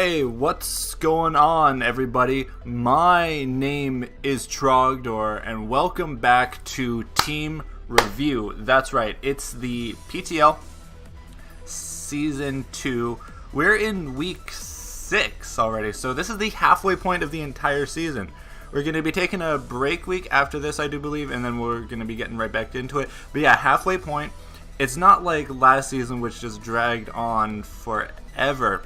Hey, what's going on, everybody? My name is Trogdor, and welcome back to Team Review. That's right, it's the PTL Season 2. We're in Week 6 already, so this is the halfway point of the entire season. We're going to be taking a break week after this, I do believe, and then we're going to be getting right back into it. But yeah, halfway point. It's not like last season, which just dragged on forever.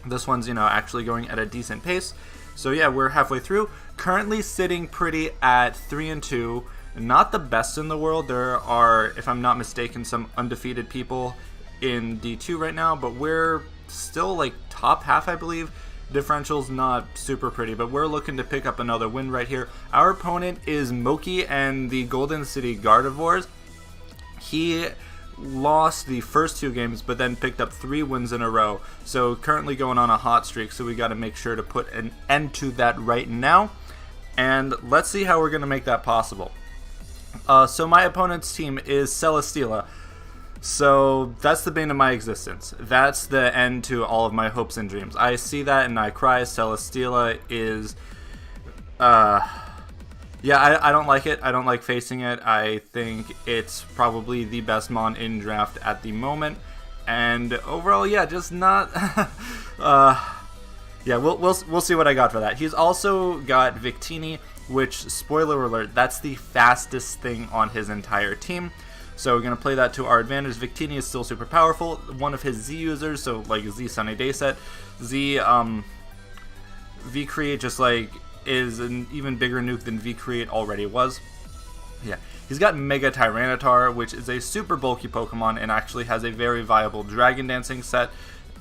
This one's, actually going at a decent pace. So yeah, we're halfway through. Currently sitting pretty at 3-2. Not the best in the world. There are, if I'm not mistaken, some undefeated people in D2 right now, but we're still like top half, I believe. Differential's not super pretty, but we're looking to pick up another win right here. Our opponent is Mokey and the Golden City Gardevoirs. He lost the first 2 games, but then picked up 3 wins in a row. So currently going on a hot streak, so we got to make sure to put an end to that right now. And let's see how we're going to make that possible. So my opponent's team is Celesteela. So that's the bane of my existence. That's the end to all of my hopes and dreams. I see that and I cry. Celesteela is... Yeah, I don't like it. I don't like facing it. I think it's probably the best mon in draft at the moment. And overall, yeah, just not... yeah, we'll see what I got for that. He's also got Victini, which, spoiler alert, that's the fastest thing on his entire team. So we're going to play that to our advantage. Victini is still super powerful. One of his Z users, so like Z Sunny Day set. Z, V-Create just like... is an even bigger nuke than V-Create already was. Yeah, he's got Mega Tyranitar, which is a super bulky Pokemon and actually has a very viable Dragon Dancing set.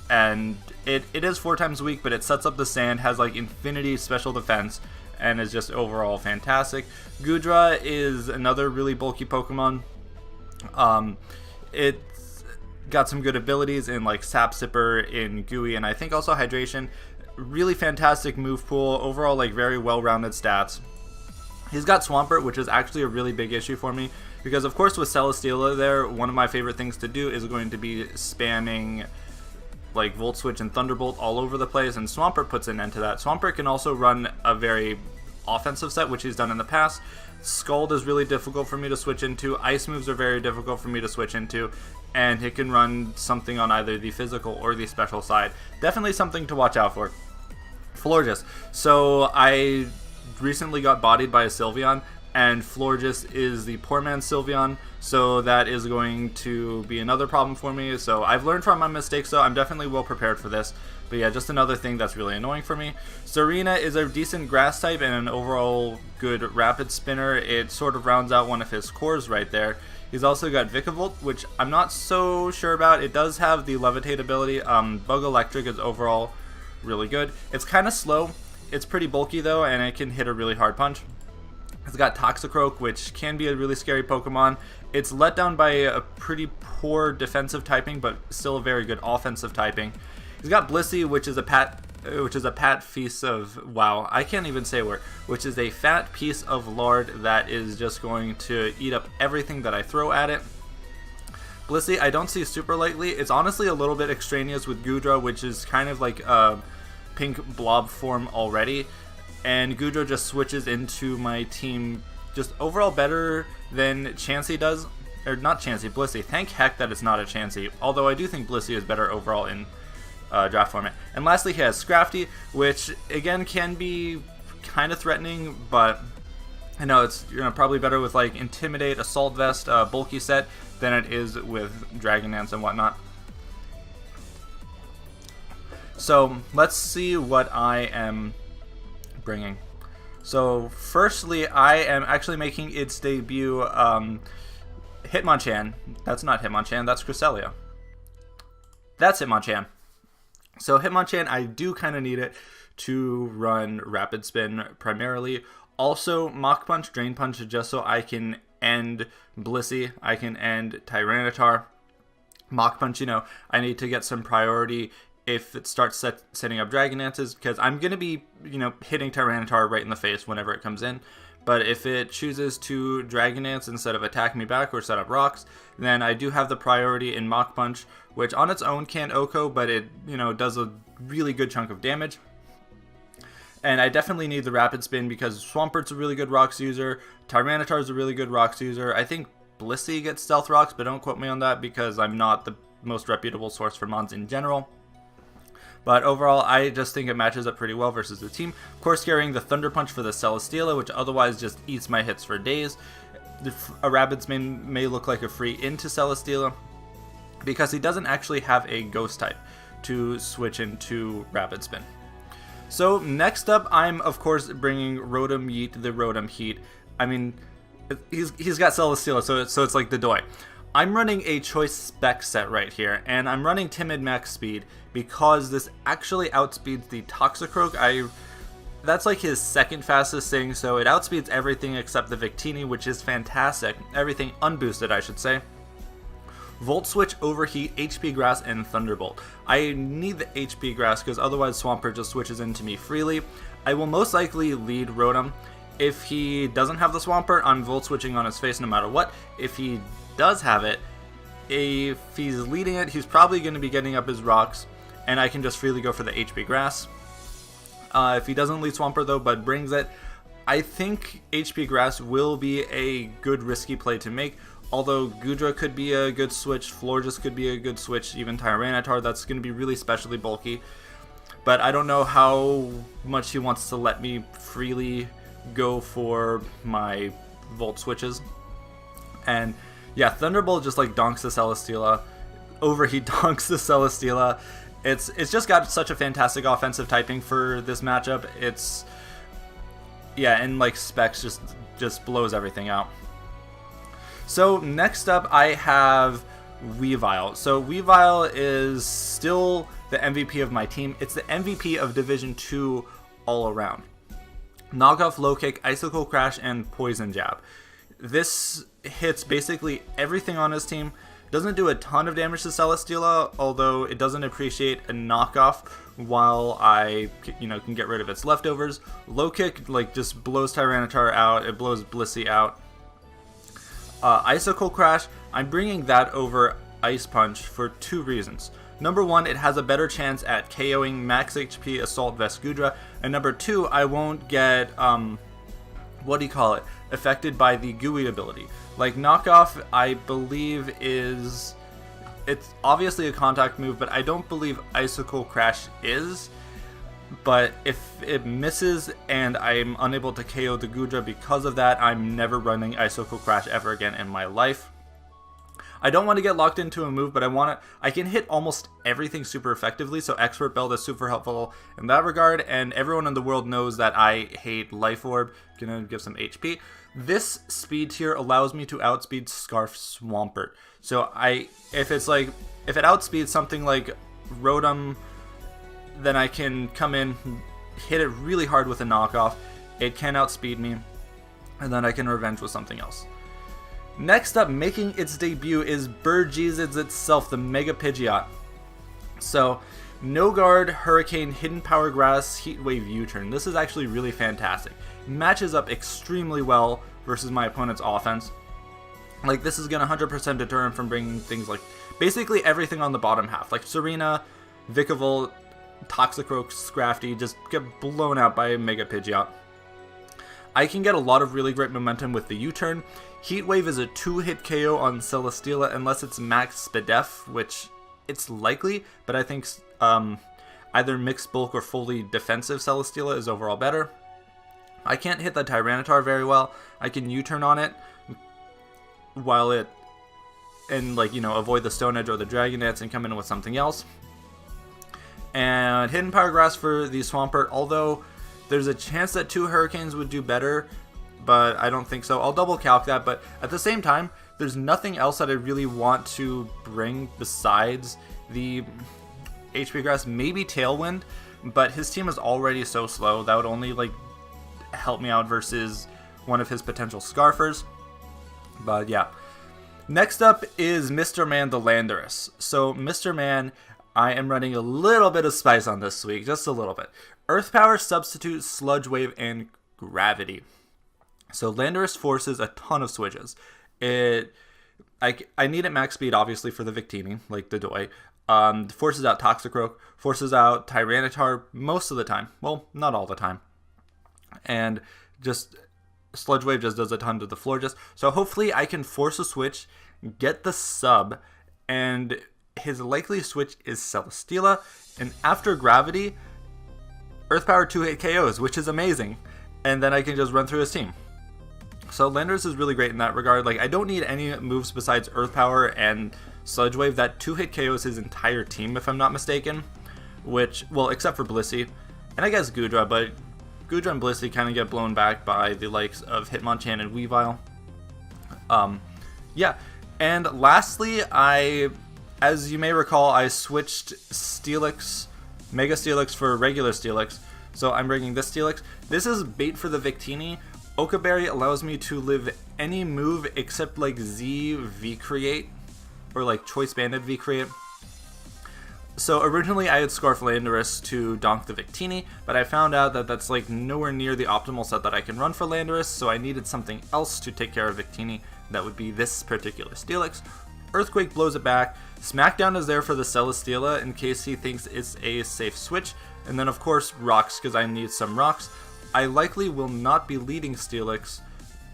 And it is 4 times weak, but it sets up the sand, has like infinity special defense, and is just overall fantastic. Goodra is another really bulky Pokemon. It's got some good abilities in like Sap Sipper, in Gooey, and I think also Hydration. Really fantastic move pool, overall like very well-rounded stats. He's got Swampert, which is actually a really big issue for me, because of course with Celesteela there, one of my favorite things to do is going to be spamming like Volt Switch and Thunderbolt all over the place, and Swampert puts an end to that. Swampert can also run a very offensive set, which he's done in the past. Scald is really difficult for me to switch into, Ice moves are very difficult for me to switch into, and he can run something on either the physical or the special side. Definitely something to watch out for. Florges. So I recently got bodied by a Sylveon, and Florges is the poor man's Sylveon, so that is going to be another problem for me. So I've learned from my mistakes, so I'm definitely well prepared for this. But yeah, just another thing that's really annoying for me. Serena is a decent grass type and an overall good rapid spinner. It sort of rounds out one of his cores right there. He's also got Vikavolt, which I'm not so sure about. It does have the Levitate ability. Bug Electric is overall really good. It's kind of slow. It's pretty bulky though, and it can hit a really hard punch. It's got Toxicroak, which can be a really scary Pokemon. It's let down by a pretty poor defensive typing, but still a very good offensive typing. He's got Blissey, which is a fat piece of, wow, I can't even say a word, which is a fat piece of lard that is just going to eat up everything that I throw at it. Blissey, I don't see super lightly. It's honestly a little bit extraneous with Goodra, which is kind of like a pink blob form already. And Goodra just switches into my team just overall better than Chansey does. Or not Chansey, Blissey. Thank heck that it's not a Chansey. Although I do think Blissey is better overall in draft format. And lastly, he has Scrafty, which again can be kind of threatening, but I know it's probably better with like Intimidate, Assault Vest, bulky set than it is with Dragon Dance and whatnot. So let's see what I am bringing. So firstly, I am actually making its debut. Hitmonchan. That's not Hitmonchan. That's Cresselia. That's Hitmonchan. So Hitmonchan, I do kind of need it to run Rapid Spin primarily. Also, Mach Punch, Drain Punch, just so I can end Blissey. I can end Tyranitar. Mach Punch, I need to get some priority if it starts setting up Dragon Dances, because I'm going to be, hitting Tyranitar right in the face whenever it comes in. But if it chooses to Dragon Dance instead of attack me back or set up rocks, then I do have the priority in Mach Punch, which on its own can't OHKO, but it, does a really good chunk of damage. And I definitely need the Rapid Spin because Swampert's a really good rocks user, Tyranitar's a really good rocks user. I think Blissey gets Stealth Rocks, but don't quote me on that because I'm not the most reputable source for Mons in general. But overall, I just think it matches up pretty well versus the team. Of course, carrying the Thunder Punch for the Celesteela, which otherwise just eats my hits for days. A Rapid Spin may look like a free into Celesteela because he doesn't actually have a Ghost type to switch into Rapid Spin. So next up, I'm of course bringing Rotom Yeet, the Rotom Heat. I mean, he's got Celesteela, so it's like the Doi. I'm running a choice spec set right here, and I'm running Timid Max Speed because this actually outspeeds the Toxicroak. That's like his second fastest thing, so it outspeeds everything except the Victini, which is fantastic. Everything unboosted, I should say. Volt Switch, Overheat, HP Grass, and Thunderbolt. I need the HP Grass because otherwise Swampert just switches into me freely. I will most likely lead Rotom. If he doesn't have the Swampert, I'm Volt Switching on his face no matter what. If he does have it, if he's leading it, he's probably going to be getting up his rocks, and I can just freely go for the HP Grass. If he doesn't lead Swampert though, but brings it, I think HP Grass will be a good risky play to make, although Goodra could be a good switch, Florges could be a good switch, even Tyranitar, that's going to be really specially bulky. But I don't know how much he wants to let me freely go for my Volt switches. And yeah, Thunderbolt just like donks the Celesteela. Overheat donks the Celesteela. It's just got such a fantastic offensive typing for this matchup. And like specs just blows everything out. So next up I have Weavile. So Weavile is still the MVP of my team. It's the MVP of Division 2 all around. Knockoff, Low Kick, Icicle Crash, and Poison Jab. This hits basically everything on his team. Doesn't do a ton of damage to Celesteela, although it doesn't appreciate a knockoff while I can get rid of its leftovers. Low Kick just blows Tyranitar out, it blows Blissey out. Icicle Crash, I'm bringing that over Ice Punch for two reasons. Number one, it has a better chance at KOing max HP Assault Vest Goodra, and number two, I won't get affected by the Gooey ability. Like Knockoff, I believe it's obviously a contact move, but I don't believe Icicle Crash is. But if it misses and I'm unable to KO the Goodra because of that, I'm never running Icicle Crash ever again in my life. I don't want to get locked into a move, but I can hit almost everything super effectively, so Expert Belt is super helpful in that regard, and everyone in the world knows that I hate Life Orb. Gonna give some HP. This speed tier allows me to outspeed Scarf Swampert. So if it outspeeds something like Rotom, then I can come in, hit it really hard with a knockoff. It can outspeed me, and then I can revenge with something else. Next up, making its debut is Birdjesus itself, the Mega Pidgeot. So, No Guard, Hurricane, Hidden Power Grass, Heat Wave, U-Turn. This is actually really fantastic. Matches up extremely well versus my opponent's offense. Like, this is going to 100% deter him from bringing things like basically everything on the bottom half. Like Serena, Vikavolt, Toxicroak, Scrafty just get blown out by Mega Pidgeot. I can get a lot of really great momentum with the U-Turn. Heat Wave is a 2-hit KO on Celesteela unless it's max Spadef, which it's likely, but I think either mixed bulk or fully defensive Celesteela is overall better. I can't hit the Tyranitar very well. I can U-Turn on it while avoid the Stone Edge or the Dragon Dance and come in with something else. And Hidden Power Grass for the Swampert, although there's a chance that 2 Hurricanes would do better, but I don't think so. I'll double calc that, but at the same time, there's nothing else that I really want to bring besides the HP Grass. Maybe Tailwind, but his team is already so slow, that would only help me out versus one of his potential Scarfers. But yeah. Next up is Mr. Man the Landorus. So Mr. Man, I am running a little bit of spice on this week, just a little bit. Earth Power, Substitute, Sludge Wave, and Gravity. So Landorus forces a ton of switches. I need it max speed, obviously, for the Victini, like the Doi. Forces out Toxicroak, forces out Tyranitar most of the time. Well, not all the time. And just Sludge Wave just does a ton to the Florges. So hopefully I can force a switch, get the sub, and his likely switch is Celesteela. And after Gravity, Earth Power 2-hit KOs, which is amazing. And then I can just run through his team. So Landorus is really great in that regard. Like, I don't need any moves besides Earth Power and Sludge Wave. That 2-hit KOs his entire team, if I'm not mistaken. Which, well, except for Blissey. And I guess Goodra, but Goodra and Blissey kind of get blown back by the likes of Hitmonchan and Weavile. Yeah. And lastly, as you may recall, I switched Steelix, Mega Steelix for regular Steelix. So I'm bringing this Steelix. This is bait for the Victini. Okaberry allows me to live any move except like Z V-Create or like Choice Banded V-Create. So originally I had Scarf Landorus to donk the Victini, but I found out that that's like nowhere near the optimal set that I can run for Landorus, so I needed something else to take care of Victini. That would be this particular Steelix. Earthquake blows it back. Smackdown is there for the Celesteela in case he thinks it's a safe switch. And then of course Rocks, because I need some Rocks. I likely will not be leading Steelix,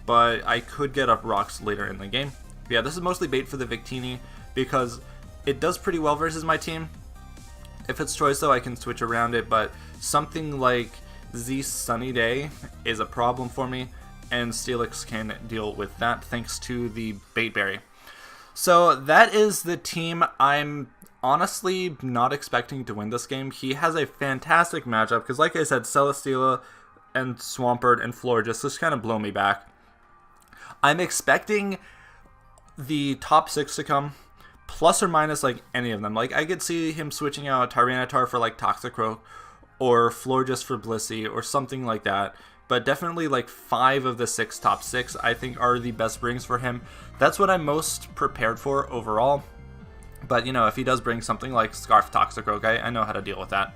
but I could get up Rocks later in the game. But yeah, this is mostly bait for the Victini because it does pretty well versus my team. If it's choice though, I can switch around it, but something like Z Sunny Day is a problem for me, and Steelix can deal with that thanks to the Bait Berry. So that is the team. I'm honestly not expecting to win this game. He has a fantastic matchup because, like I said, Celesteela and Swampert and Florges just kind of blow me back. I'm expecting the top 6 to come, plus or minus like any of them. Like I could see him switching out Tyranitar for like Toxicroak or Florges for Blissey or something like that. But definitely like 5 of the 6 top 6 I think are the best brings for him. That's what I'm most prepared for overall. But you know, if he does bring something like Scarf Toxicroak, I know how to deal with that.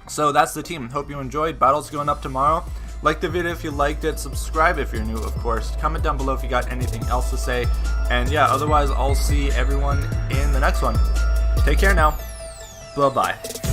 So that's the team. Hope you enjoyed. Battle's going up tomorrow. Like the video if you liked it. Subscribe if you're new, of course. Comment down below if you got anything else to say. And yeah, otherwise I'll see everyone in the next one. Take care now. Bye-bye.